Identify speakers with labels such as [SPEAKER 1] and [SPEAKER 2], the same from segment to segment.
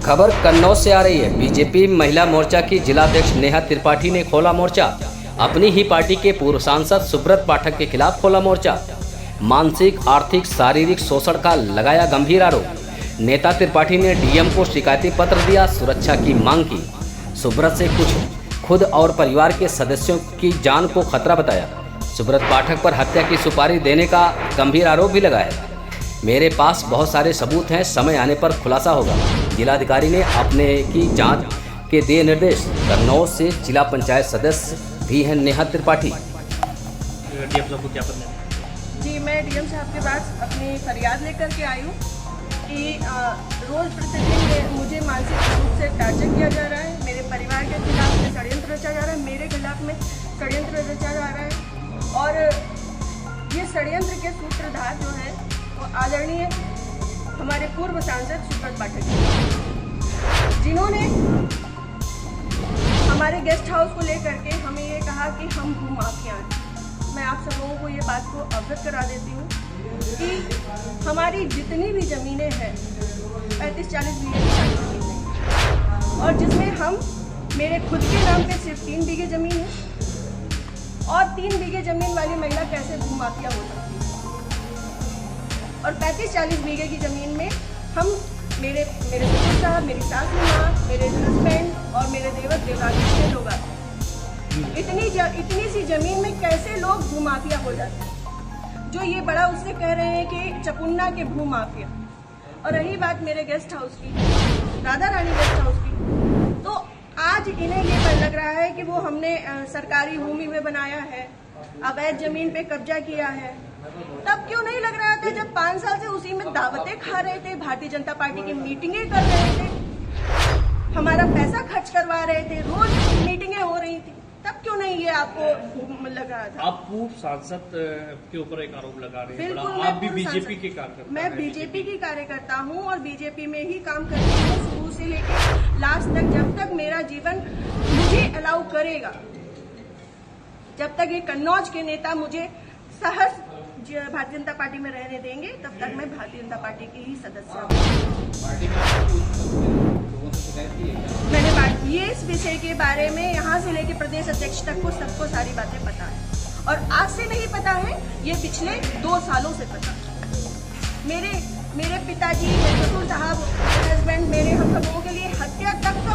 [SPEAKER 1] खबर कन्नौज से आ रही है। बीजेपी महिला मोर्चा की जिलाध्यक्ष नेहा त्रिपाठी ने खोला मोर्चा। अपनी ही पार्टी के पूर्व सांसद सुब्रत पाठक के खिलाफ खोला मोर्चा। मानसिक, आर्थिक, शारीरिक शोषण का लगाया गंभीर आरोप। नेता त्रिपाठी ने डीएम को शिकायती पत्र दिया, सुरक्षा की मांग की। सुब्रत से खुद और परिवार के सदस्यों की जान को खतरा बताया। सुब्रत पाठक पर हत्या की सुपारी देने का गंभीर आरोप भी लगाया। मेरे पास बहुत सारे सबूत हैं, समय आने पर खुलासा होगा। जिलाधिकारी ने अपने की जांच के दिए निर्देश। कन्नौज से जिला पंचायत सदस्य भी हैं नेहा त्रिपाठी।
[SPEAKER 2] जी, मैं डीएम साहब के पास अपनी फरियाद लेकर के आई हूँ कि रोज़ प्रतिदिन मुझे मानसिक रूप से टार्चर किया जा रहा है। मेरे परिवार के खिलाफ में षड्यंत्र रचा जा रहा है, मेरे खिलाफ में षड्यंत्र रचा जा रहा है। और ये षड्यंत्र के सूत्रधार जो है वो आदरणीय हमारे पूर्व सांसद सुब्रत पाठक जी, जिन्होंने हमारे गेस्ट हाउस को लेकर के हमें ये कहा कि हम भूमाफिया हैं। मैं आप सब लोगों को ये बात को अवगत करा देती हूँ कि हमारी जितनी भी ज़मीनें हैं 35-40 बीघे की सारी ज़मीनें हैं, और जिसमें हम मेरे खुद के नाम पे सिर्फ 3 बीघे ज़मीन है। और 3 बीघे ज़मीन वाली महिला कैसे भूमाफिया हो सकती है? और 35-40 बीघे की ज़मीन में हम मेरे ससुर साहब, मेरी सास माँ, मेरे हस्बैंड और मेरे देवर देवराज 6 लोग आते हैं। इतनी सी ज़मीन में कैसे लोग भूमाफिया हो जाते हैं? जो ये बड़ा उससे कह रहे हैं कि चकुन्ना के भूमाफिया। और रही बात मेरे गेस्ट हाउस की, राधा रानी गेस्ट हाउस की, तो आज इन्हें ये लग रहा है कि वो हमने सरकारी भूमि में बनाया है, अवैध जमीन पे कब्जा किया है। तब क्यों नहीं लग रहा था जब 5 साल से उसी में दावतें खा रहे थे, भारतीय जनता पार्टी की मीटिंगें कर रहे थे, हमारा पैसा खर्च करवा रहे थे, रोज मीटिंगें हो रही थी, तब क्यों नहीं ये आपको लग रहा था?
[SPEAKER 3] आप पूर्व सांसद के ऊपर एक आरोप लगा रहे हैं।
[SPEAKER 2] बिल्कुल,
[SPEAKER 3] आप भी बीजेपी के कार्यकर्ता।
[SPEAKER 2] मैं बीजेपी की कार्यकर्ता हूँ और बीजेपी में ही काम करती हूँ शुरू से लेकर लास्ट तक। जब तक मेरा जीवन मुझे अलाउ करेगा, जब तक ये कन्नौज के नेता मुझे सहज भारतीय जनता पार्टी में रहने देंगे, तब तक मैं भारतीय जनता पार्टी की ही सदस्य मैंने ये इस विषय के बारे में यहाँ से लेकर प्रदेश अध्यक्ष तक को सबको सारी बातें पता है। और आज से नहीं पता है, ये पिछले 2 सालों से पता है। मेरे पिताजी, मेरे ससुर साहब, हस्बैंड, मेरे हम सब लोगों के लिए हत्या तक का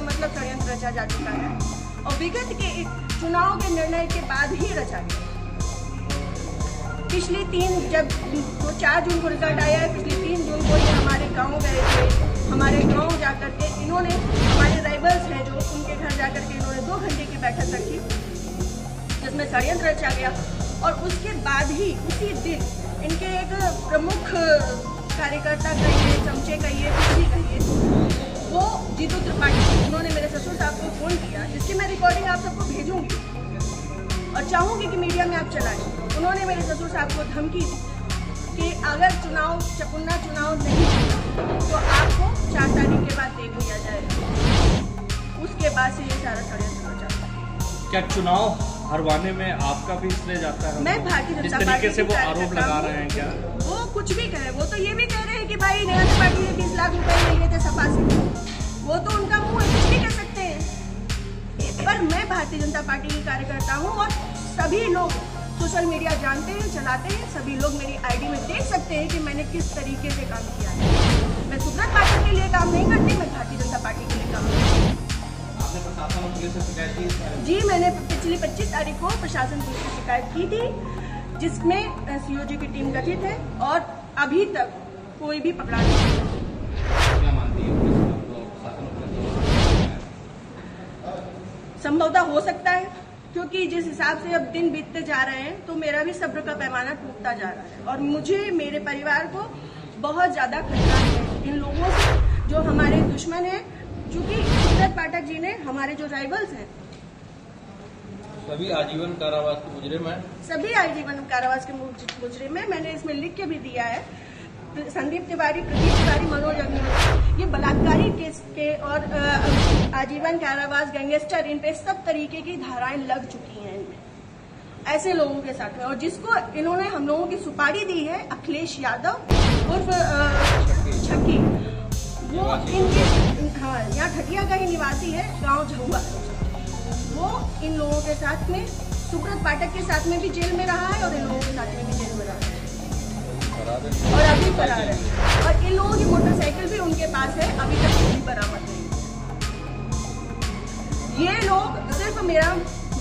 [SPEAKER 2] मतलब षड्यंत्र रचा जा चुका है। और विगत के चुनाव के निर्णय के बाद ही रचा गया। पिछली 4 जून को रिजल्ट आया है, पिछली 3 जून को ये हमारे गांव गए थे। हमारे गांव जाकर के इन्होंने, हमारे राइवल्स हैं जो, उनके घर जाकर के इन्होंने 2 घंटे की बैठक रखी जिसमें षड्यंत्र रचा गया। और उसके बाद ही उसी दिन इनके एक प्रमुख कार्यकर्ता कहिए, चमचे कहिए, कुछ भी कहिए, वो जीतू त्रिपाठी, उन्होंने मेरे ससुर साहब को फोन किया, जिसकी मैं रिकॉर्डिंग आप सबको भेजूंगी और चाहूंगी कि मीडिया में आप चलाएं। उन्होंने मेरे ससुर साहब को धमकी दी कि अगर चकुन्ना चुनाव नहीं तो आपको 4 तारीख के बाद देख लिया जाएगा। उसके बाद से ये सारा षड्यंत्र हो जाता है।
[SPEAKER 3] क्या चुनाव हरवाने में आपका भी इसलिए जाता है?
[SPEAKER 2] मैं भारतीय जनता पार्टी
[SPEAKER 3] तरीके से वो आरोप लगा रहे हैं क्या?
[SPEAKER 2] वो कुछ भी कहे, वो तो ये भी कह रहे हैं कि भाई नेहा त्रिपाठी ने 20 लाख रुपए ले लिए थे सपा से। वो तो उनका मुंह है, कुछ भी कह सकते हैं। पर मैं भारतीय जनता पार्टी की कार्यकर्ता हूँ और सभी लोग सोशल मीडिया जानते हैं, चलाते हैं। सभी लोग मेरी आईडी में देख सकते हैं कि मैंने किस तरीके से काम किया है। मैं सुब्रत पाठक के लिए काम नहीं करती, मैं भारतीय जनता पार्टी के लिए काम करती हूँ।
[SPEAKER 3] आपने प्रशासन और पुलिस से शिकायत की?
[SPEAKER 2] जी, मैंने पिछली 25 तारीख को प्रशासन पुलिस से शिकायत की थी, जिसमें सीओजी की टीम गठित है और अभी तक कोई भी पकड़ा नहीं है।
[SPEAKER 3] क्या मानती है
[SPEAKER 2] संभवतः हो सकता है, क्योंकि जिस हिसाब से अब दिन बीतते जा रहे हैं तो मेरा भी सब्र का पैमाना टूटता जा रहा है और मुझे, मेरे परिवार को बहुत ज्यादा खतरा है इन लोगों से जो हमारे दुश्मन हैं। चूंकि सुब्रत पाठक जी ने, हमारे जो राइवल्स हैं,
[SPEAKER 3] सभी आजीवन कारावास के मुजरिम हैं।
[SPEAKER 2] सभी आजीवन कारावास के मुजरिम हैं। मैंने इसमें लिख के भी दिया है। संदीप तिवारी, प्रदीप तिवारी, मनोज अग्निहोत्री, ये बलात्कारी केस के और आजीवन कारावास, गैंगस्टर, इन पे सब तरीके की धाराएं लग चुकी हैं इनमें, ऐसे लोगों के साथ में। और जिसको इन्होंने हम लोगों की सुपारी दी है, अखिलेश यादव उर्फ छक्की, वो हाँ, यहाँ ठटिया का ही निवासी है, गांव झहुआ। वो इन लोगों के साथ में, सुब्रत पाठक के साथ में भी जेल में रहा है और इन लोगों के साथ में भी जेल में रहा है और अभी फरार है। और इन लोगों की मोटरसाइकिल भी उनके पास है, अभी तक कोई बरामद नहीं। ये लोग सिर्फ मेरा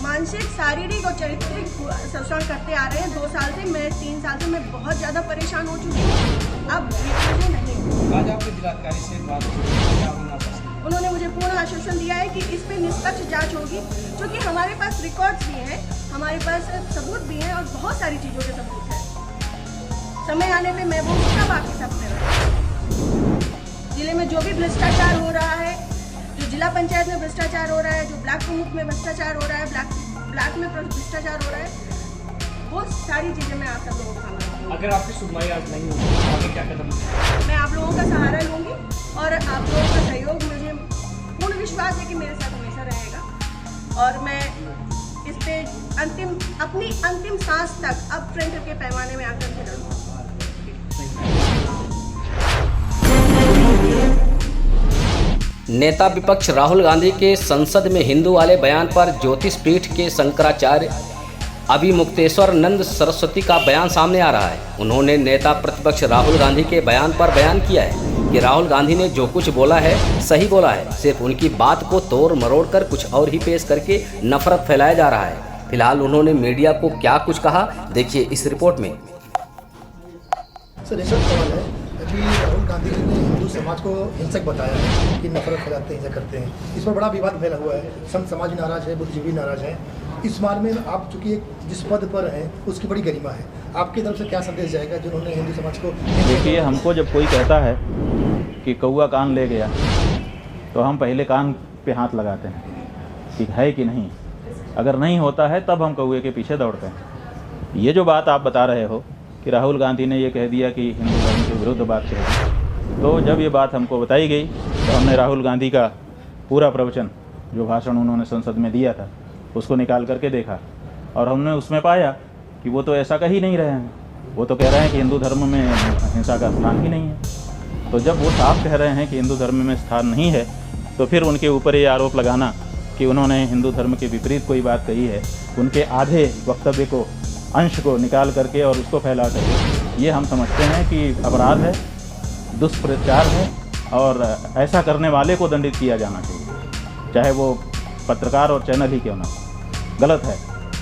[SPEAKER 2] मानसिक, शारीरिक और चारित्रिक शोषण करते आ रहे हैं 2 साल से। मैं 3 साल से मैं बहुत ज़्यादा परेशान हो चुकी हूँ। अब ये चीज़ें नहीं।
[SPEAKER 3] आज आपके जिलाधिकारी से बात क्या होना पसंद?
[SPEAKER 2] उन्होंने मुझे पूर्ण आश्वासन दिया है कि इस पे निष्पक्ष जांच होगी, क्योंकि हमारे पास रिकॉर्ड्स भी हैं, हमारे पास सबूत भी हैं और बहुत सारी चीज़ों के सबूत हैं। समय आने पे मैं वो सब आपके सामने जिले में जो भी भ्रष्टाचार हो रहा है, जो जिला पंचायत में भ्रष्टाचार हो रहा है, जो ब्लॉक प्रमुख में भ्रष्टाचार हो रहा है, ब्लॉक में भ्रष्टाचार हो रहा है, वो सारी चीज़ें मैं आप सब लोगों को सामने।
[SPEAKER 4] अगर आपकी सुनवाई आज नहीं होगी तो आगे क्या कदम?
[SPEAKER 2] मैं आप लोगों का सहारा लूँगी और आप लोगों का सहयोग, मुझे पूर्ण विश्वास है कि मेरे साथ हमेशा रहेगा और मैं इस पे अपनी अंतिम सांस तक अब फ्रंट के पैमाने में आकर के लड़ूंगा।
[SPEAKER 1] नेता विपक्ष राहुल गांधी के संसद में हिंदू वाले बयान पर ज्योतिष पीठ के शंकराचार्य अभिमुक्तेश्वर नंद सरस्वती का बयान सामने आ रहा है। उन्होंने नेता प्रतिपक्ष राहुल गांधी के बयान पर बयान किया है कि राहुल गांधी ने जो कुछ बोला है सही बोला है, सिर्फ उनकी बात को तोड़ मरोड़ कर कुछ और ही पेश करके नफरत फैलाया जा रहा है। फिलहाल उन्होंने मीडिया को क्या कुछ कहा, देखिए इस रिपोर्ट में।
[SPEAKER 5] सर ऐसा सवाल है कि राहुल गांधी जी ने हिंदू समाज को हिंसक बताया है कि नफरत फैलाते हैं, हिंसा करते हैं। इस पर बड़ा विवाद फैला हुआ है, संत समाज नाराज है, बुद्धिजीवी नाराज है। इस मामले में आप चूंकि एक जिस पद पर हैं उसकी बड़ी गरिमा है, आपकी तरफ से क्या संदेश जाएगा जिन्होंने हिंदू समाज को?
[SPEAKER 6] देखिए, हमको जब कोई कहता है कि कौआ कान ले गया तो हम पहले कान पे हाथ लगाते हैं कि है कि नहीं। अगर नहीं होता है तब हम कौए के पीछे दौड़ते हैं। ये जो बात आप बता रहे हो कि राहुल गांधी ने ये कह दिया कि हिंदू धर्म के विरुद्ध बात कह दी, तो जब ये बात हमको बताई गई तो हमने राहुल गांधी का पूरा प्रवचन, जो भाषण उन्होंने संसद में दिया था, उसको निकाल करके देखा और हमने उसमें पाया कि वो तो ऐसा कह ही नहीं रहे हैं। वो तो कह रहे हैं कि हिंदू धर्म में हिंसा का स्थान ही नहीं है। तो जब वो साफ कह रहे हैं कि हिंदू धर्म में स्थान नहीं है, तो फिर उनके ऊपर ये आरोप लगाना कि उन्होंने हिंदू धर्म के विपरीत कोई बात कही है, उनके आधे वक्तव्य को, अंश को निकाल करके और उसको फैला करके, ये हम समझते हैं कि अपराध है, दुष्प्रचार है और ऐसा करने वाले को दंडित किया जाना चाहिए, चाहे वो पत्रकार और चैनल ही क्यों ना हो। गलत है।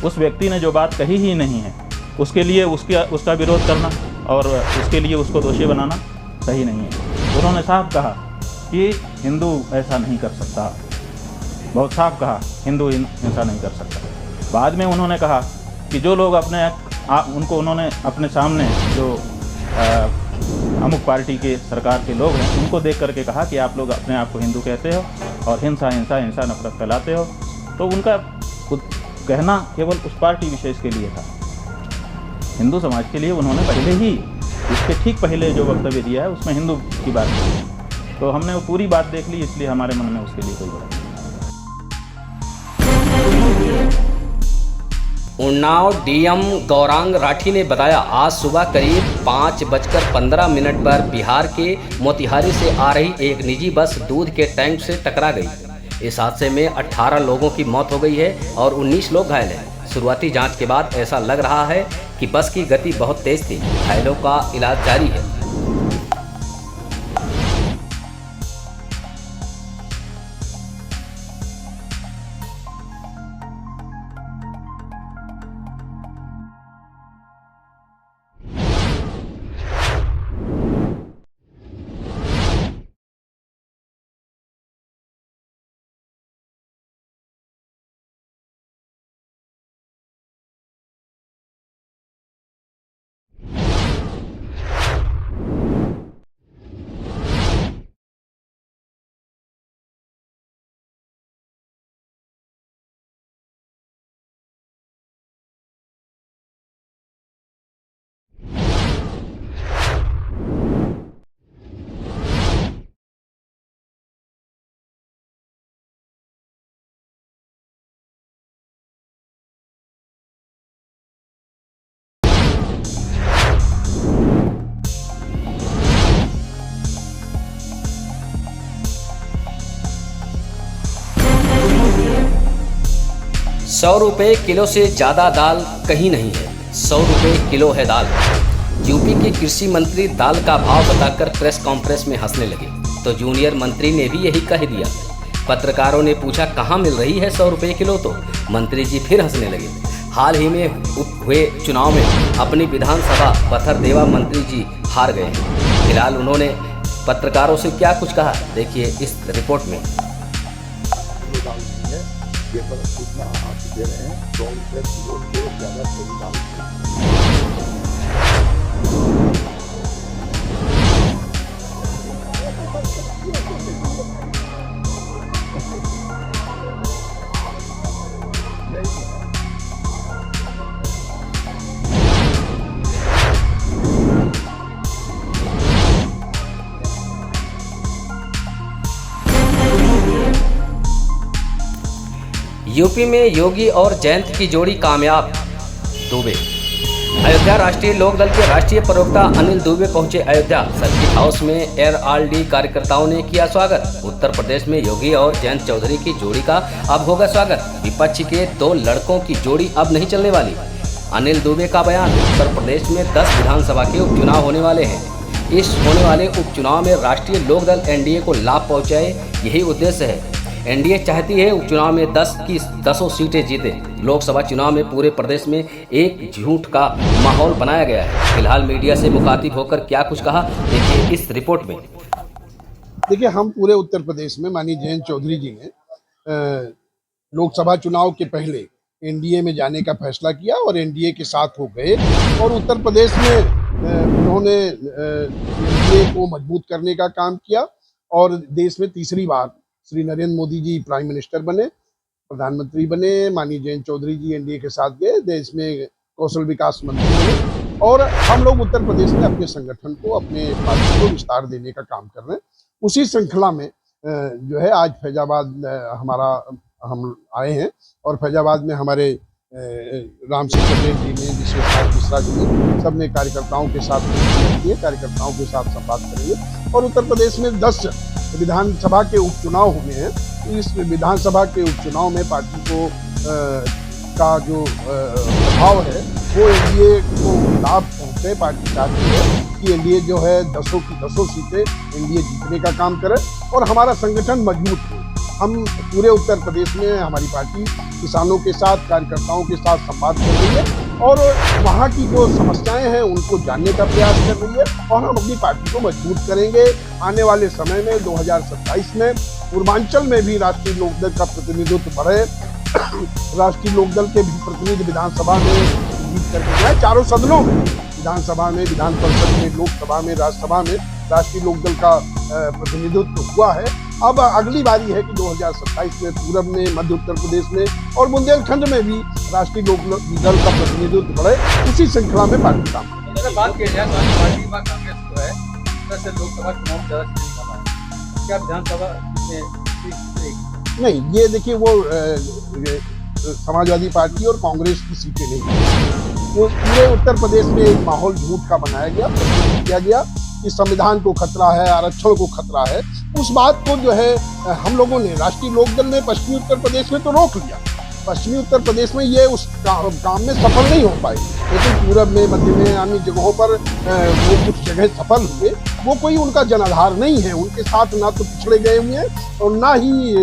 [SPEAKER 6] उस व्यक्ति ने जो बात कही ही नहीं है उसके लिए उसका विरोध करना और उसके लिए उसको दोषी बनाना सही नहीं है। उन्होंने साफ कहा कि हिंदू ऐसा नहीं कर सकता, बहुत साफ कहा हिंदू हिंसा नहीं कर सकता। बाद में उन्होंने कहा कि जो लोग उन्होंने अपने सामने जो अमुक पार्टी के सरकार के लोग हैं उनको देख करके कहा कि आप लोग अपने आप को हिंदू कहते हो और हिंसा नफरत फैलाते हो। तो उनका कहना केवल उस पार्टी विशेष के लिए था। हिंदू समाज के लिए उन्होंने पहले ही, इसके ठीक पहले जो वक्तव्य दिया है उसमें हिंदू की बात की। तो हमने वो पूरी बात देख ली, इसलिए हमारे मन में उसके लिए कोई बात नहीं।
[SPEAKER 1] उन्नाव डीएम गौरांग राठी ने बताया, आज सुबह करीब 5:15 पर बिहार के मोतिहारी से आ रही एक निजी बस दूध के टैंक से टकरा गई। इस हादसे में 18 लोगों की मौत हो गई है और 19 लोग घायल हैं। शुरुआती जांच के बाद ऐसा लग रहा है कि बस की गति बहुत तेज थी। घायलों का इलाज जारी है। 100 रुपये किलो से ज़्यादा दाल कहीं नहीं है, 100 रुपये किलो है दाल। यूपी के कृषि मंत्री दाल का भाव बताकर प्रेस कॉन्फ्रेंस में हंसने लगे तो जूनियर मंत्री ने भी यही कह दिया। पत्रकारों ने पूछा कहाँ मिल रही है 100 रुपये किलो, तो मंत्री जी फिर हंसने लगे। हाल ही में हुए चुनाव में अपनी विधानसभा पथरदेवा मंत्री जी हार गए हैं। फिलहाल उन्होंने पत्रकारों से क्या कुछ कहा, देखिए इस रिपोर्ट में।
[SPEAKER 7] ये पर सूचना आप दे रहे हैं 100 रुपये किलो से ज़्यादा सही दाम।
[SPEAKER 1] यूपी में योगी और जयंत की जोड़ी कामयाब, दुबे। अयोध्या राष्ट्रीय लोकदल के राष्ट्रीय प्रवक्ता अनिल दुबे पहुंचे अयोध्या। सर्किट हाउस में आरएलडी कार्यकर्ताओं ने किया स्वागत। उत्तर प्रदेश में योगी और जयंत चौधरी की जोड़ी का अब होगा स्वागत। विपक्ष के 2 लड़कों की जोड़ी अब नहीं चलने वाली। अनिल दुबे का बयान। उत्तर प्रदेश में 10 विधानसभा के उपचुनाव होने वाले हैं। इस होने वाले उपचुनाव में राष्ट्रीय लोकदल एनडीए को लाभ पहुँचाए, यही उद्देश्य है। एनडीए चाहती है उपचुनाव में 10 की 10 सीटें जीते। लोकसभा चुनाव में पूरे प्रदेश में एक झूठ का माहौल बनाया गया है। फिलहाल मीडिया से मुखातिब होकर क्या कुछ कहा, देखिए इस रिपोर्ट में।
[SPEAKER 7] देखिए, हम पूरे उत्तर प्रदेश में माननीय जयंत चौधरी जी ने लोकसभा चुनाव के पहले एनडीए में जाने का फैसला किया और एनडीए के साथ हो गए और उत्तर प्रदेश में उन्होंने एनडीए को मजबूत करने का काम किया और देश में तीसरी बार श्री नरेंद्र मोदी जी प्राइम मिनिस्टर बने, प्रधानमंत्री बने। माननीय जयंत चौधरी जी एनडीए के साथ गए, देश में कौशल विकास मंत्री बने और हम लोग उत्तर प्रदेश में अपने संगठन को, अपने पार्टी को विस्तार देने का काम कर रहे हैं। उसी श्रृंखला में जो है आज फैजाबाद हम आए हैं और फैजाबाद में हमारे राम सिंह पटेल जी ने, विश्वेश मिश्रा जी ने, सब ने कार्यकर्ताओं के साथ किए, कार्यकर्ताओं के साथ संवाद करेंगे। और उत्तर प्रदेश में 10 विधानसभा के उपचुनाव हुए हैं। तो इस विधानसभा के उपचुनाव में पार्टी को का जो प्रभाव है वो एनडीए को लाभ पहुँचे। पार्टी चाहती है कि एनडीए जो है 10 की 10 सीटें एनडीए जीतने का काम करे और हमारा संगठन मजबूत हो। हम पूरे उत्तर प्रदेश में हमारी पार्टी किसानों के साथ, कार्यकर्ताओं के साथ संवाद कर रही है और वहाँ की जो समस्याएं हैं उनको जानने का प्रयास कर रही है और हम अपनी पार्टी को मजबूत करेंगे। आने वाले समय में 2027 में पूर्वांचल में भी राष्ट्रीय लोकदल का प्रतिनिधित्व बढ़े। राष्ट्रीय लोकदल के भी प्रतिनिधि विधानसभा में जीत करके जाए। चारों सदनों में, विधानसभा में, विधान परिषद में, लोकसभा में, राज्यसभा में राष्ट्रीय लोकदल का प्रतिनिधित्व हुआ है। अब अगली बारी है कि 2027 में पूरब में, मध्य उत्तर प्रदेश में और बुंदेलखंड में भी राष्ट्रीय लोकदल का प्रतिनिधित्व बढ़े। उसी श्रृंखला में पार्टी काम।
[SPEAKER 3] बात की जाए पार्टी में कांग्रेस जो है लोकसभा चुनाव में ज़्यादा सीटें कमा है, क्या विधानसभा में
[SPEAKER 7] नहीं, ये देखिए वो समाजवादी पार्टी और कांग्रेस की सीटें नहीं, वो पूरे उत्तर प्रदेश में एक माहौल झूठ का बनाया गया, किया गया कि संविधान को खतरा है, आरक्षण को खतरा है। उस बात को जो है हम लोगों ने, राष्ट्रीय लोकदल ने पश्चिमी उत्तर प्रदेश में तो रोक लिया। पश्चिमी उत्तर प्रदेश में ये उस काम में सफल नहीं हो पाई, लेकिन पूरब में, मध्य में, अन्य जगहों पर वो कुछ जगह सफल हुए। वो कोई उनका जनाधार नहीं है, उनके साथ ना तो पिछड़े गए हुए हैं और ना ही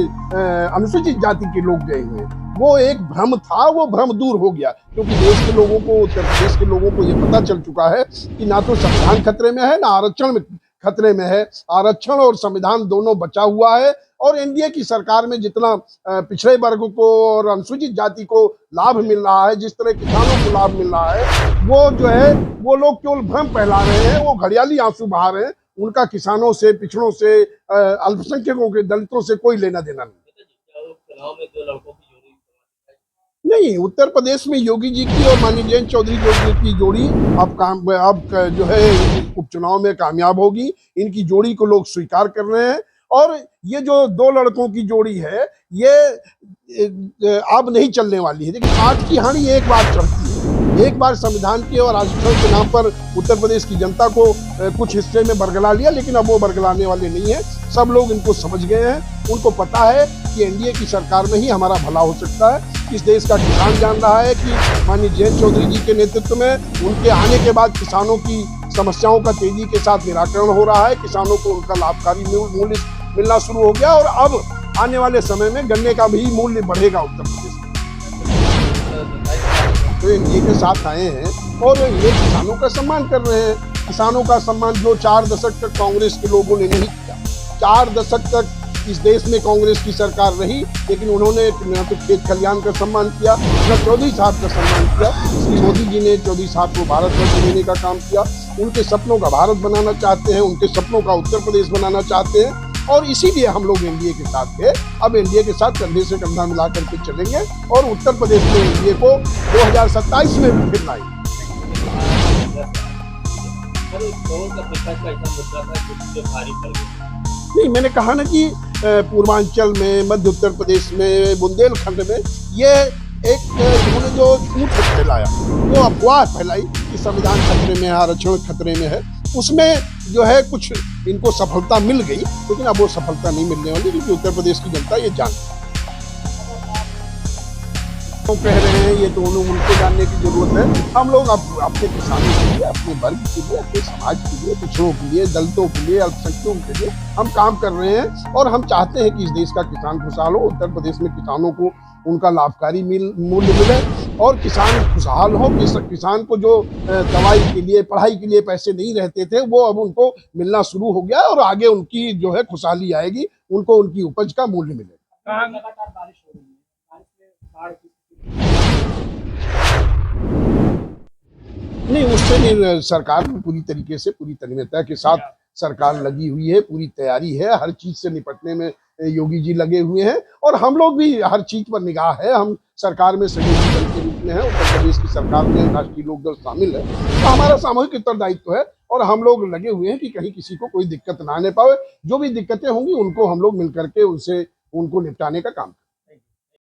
[SPEAKER 7] अनुसूचित जाति के लोग गए हुए हैं। वो एक भ्रम था, वो भ्रम दूर हो गया क्योंकि देश के लोगों को, उत्तर प्रदेश के लोगों को ये पता चल चुका है कि ना तो संविधान खतरे में है, ना आरक्षण में खतरे में है। आरक्षण और संविधान दोनों बचा हुआ है और एनडीए की सरकार में जितना पिछड़े वर्ग को और अनुसूचित जाति को लाभ मिल रहा है, जिस तरह किसानों को लाभ मिल रहा है, वो जो है वो लोग केवल भ्रम फैला रहे हैं, वो घड़ियाली आंसू बहा रहे हैं। उनका किसानों से, पिछड़ों से, अल्पसंख्यकों के, दलितों से कोई लेना देना नहीं। उत्तर प्रदेश में योगी जी की और माननीय जयंत चौधरी की जोड़ी अब जो है उपचुनाव में कामयाब होगी। इनकी जोड़ी को लोग स्वीकार कर रहे हैं और ये जो 2 लड़कों की जोड़ी है ये अब नहीं चलने वाली है। देखिए, आज की हानि एक बार चढ़ती है। एक बार संविधान के और आरक्षण के नाम पर उत्तर प्रदेश की जनता को कुछ हिस्से में बरगला लिया, लेकिन अब वो बरगलाने वाले नहीं है। सब लोग इनको समझ गए हैं, उनको पता है कि एनडीए की सरकार में ही हमारा भला हो सकता है। इस देश का किसान जान रहा है कि माननीय जयंत चौधरी जी के नेतृत्व में उनके आने के बाद किसानों की समस्याओं का तेजी के साथ निराकरण हो रहा है, किसानों को उनका लाभकारी मूल्य मिलना शुरू हो गया और अब आने वाले समय में गन्ने का भी मूल्य बढ़ेगा उत्तर प्रदेश में। तो एनडीए के साथ आए हैं और ये किसानों का सम्मान कर रहे हैं, किसानों का सम्मान जो 4 दशक तक कांग्रेस के लोगों ने नहीं किया। 4 दशक तक इस देश में कांग्रेस की सरकार रही, लेकिन उन्होंने न तो खेत खलियान का सम्मान किया, न चौधरी साहब का सम्मान किया। श्री मोदी जी ने चौधरी साहब को भारतवर्ष देने का काम किया, उनके सपनों का भारत बनाना चाहते हैं, उनके सपनों का उत्तर प्रदेश बनाना चाहते हैं और इसीलिए हम लोग एनडीए के साथ थे। अब एनडीए के साथ कंधे से कंधा मिला करके चलेंगे और उत्तर प्रदेश में एनडीए को 2027 में भी फिर लाएंगे। नहीं, मैंने कहा ना कि पूर्वांचल में, मध्य उत्तर प्रदेश में, बुंदेलखंड में ये एक इन्होंने जो झूठ फैलाया, वो अफवाह फैलाई कि संविधान खतरे में है, आरक्षण खतरे में है, उसमें जो है कुछ इनको सफलता मिल गई, लेकिन अब वो सफलता नहीं मिलने वाली क्योंकि उत्तर प्रदेश की जनता ये जानती है। कह रहे हैं ये तो उनको जानने की जरूरत है। हम लोग अपने किसानों के लिए, अपने वर्ग के लिए, अपने समाज के लिए, पिछड़ों के लिए, दलितों के लिए, अल्पसंख्यकों के लिए हम काम कर रहे हैं और हम चाहते हैं कि इस देश का किसान खुशहाल हो, उत्तर प्रदेश में किसानों को उनका लाभकारी मूल्य मिले और किसान खुशहाल हो। किसान को जो दवाई के लिए, पढ़ाई के लिए पैसे नहीं रहते थे, वो अब उनको मिलना शुरू हो गया और आगे उनकी जो है खुशहाली आएगी, उनको उनकी उपज का मूल्य मिलेगा।
[SPEAKER 4] लगातार बारिश हो रही है, बारिश में बाढ़ की
[SPEAKER 7] नहीं, उससे नहीं, सरकार पूरी तरीके से, पूरी तन्मयता के साथ सरकार लगी हुई है, पूरी तैयारी है, हर चीज से निपटने में योगी जी लगे हुए हैं और हम लोग भी हर चीज पर निगाह है। हम सरकार में सहयोगी दल के रूप में हैं, उत्तर प्रदेश की सरकार में राष्ट्रीय लोक दल शामिल है, तो हमारा सामूहिक उत्तरदायित्व है और हम लोग लगे हुए हैं कि कहीं किसी को कोई दिक्कत ना आने पाए। जो भी दिक्कतें होंगी उनको हम लोग मिलकर के उनको निपटाने का काम करें।